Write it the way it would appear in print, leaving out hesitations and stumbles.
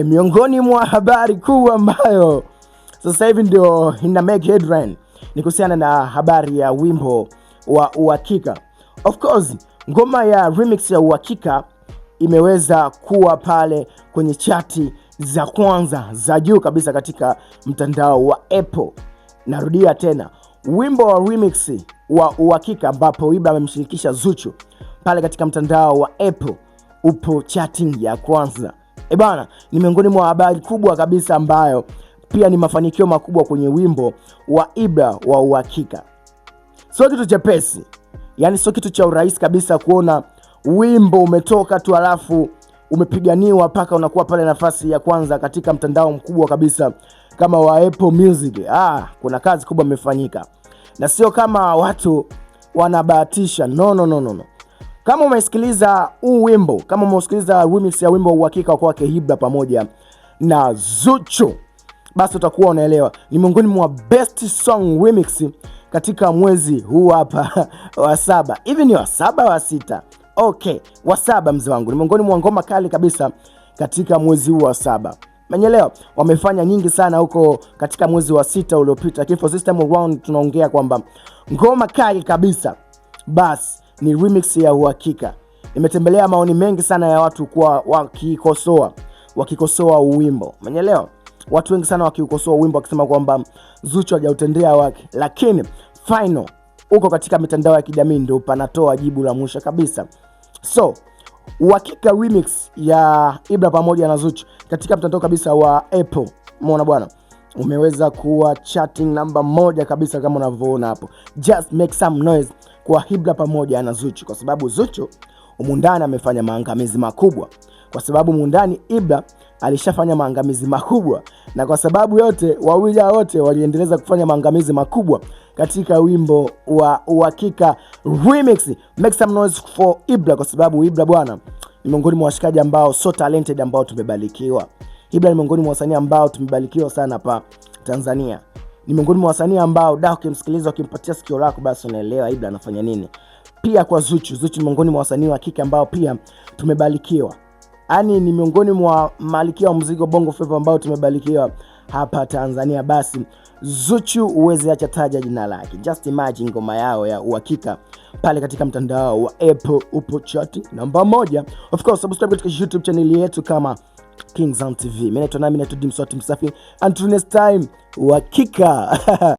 Miongoni mwa habari kuu ambayo sasa hivi ndio ina make headline ni kuhusiana na habari ya wimbo wa Uhakika. Of course, ngoma ya remix ya Uhakika imeweza kuwa pale kwenye chati za kwanza za juu kabisa katika mtandao wa Apple. Narudia tena, wimbo wa remix wa Uhakika ambapo Ibra amemshirikisha Zuchu pale katika mtandao wa Apple upo chatting ya kwanza. Bana, ni miongoni mwa habari kubwa kabisa ambayo pia ni mafanikio makubwa kwenye wimbo wa Ibra wa Uhakika. Sio kitu chepesi. Yaani sio kitu cha urahisi kabisa kuona wimbo umetoka tu alafu umepiganiwa paka unakuwa pale nafasi ya kwanza katika mtandao mkubwa kabisa kama wa Apple Music. Kuna kazi kubwa imefanyika. Na sio kama watu wanabahatisha. No. Kama umesikiliza huu wimbo, kama umesikiliza remix ya wimbo wa Uhakika kwake Ibra pamoja na Zuchu, basi utakuwa unaelewa ni miongoni mwa best song remix katika mwezi huu hapa wa 7. Hivi ni wa 7 wa 6? Okay, wa 7 mzee wangu. Ni miongoni mwa ngoma kali kabisa katika mwezi huu wa 7. Manyelewa, wamefanya nyingi sana huko katika mwezi wa 6 uliopita. Kifo system around tunaongea kwamba ngoma kali kabisa basi ni remix ya Uhakika. Nimetembelea maoni mengi sana ya watu kwa wakikosoa wimbo. Manyelewa, watu wengi sana wakikosoa wimbo wakisema kwamba Zuchu hajautendea wake, lakini final uko katika mitandao ya kijamii ndio panatoa jibu la mwisho kabisa. So, Uhakika remix ya Ibra pamoja na Zuchu katika mtandao kabisa wa Apple, umeona bwana, umeweza kuwa chatting namba 1 kabisa kama unavyoona hapo. Just make some noise kwa Ibra pamoja na Zuchu, kwa sababu Zuchu umundani amefanya maangamizi makubwa, kwa sababu mundani Ibra alishafanya maangamizi makubwa, na kwa sababu yote wawili wote waliendeleza kufanya maangamizi makubwa katika wimbo wa Uhakika remix. Make some noise for Ibra, kwa sababu Ibra bwana ni miongoni mwa washikaji ambao so talented ambao tumebarikiwa. Ibra ni miongoni mwa wasanii ambao tumebarikiwa sana hapa Tanzania. Ni miongoni mwa wasanii ambao ukimsikiliza ukimpatia sikio lako basi unaelewa Ibra anafanya nini. Pia kwa Zuchu ni miongoni mwa wasanii wa kike ambao pia tumebarikiwa. Yaani ni miongoni mwa malikia wa muziki Bongo Flava ambao tumebarikiwa hapa Tanzania. Basi Zuchu uweze acha taja jina lake. Just imagine ngoma yao ya Uhakika pale katika mtandao wa Apple upo chat namba 1. Of course, subscribe katika YouTube channel yetu kama Kingzone TV. Mimi naitwa Dimswati Msafi. Until next time, Uhakika.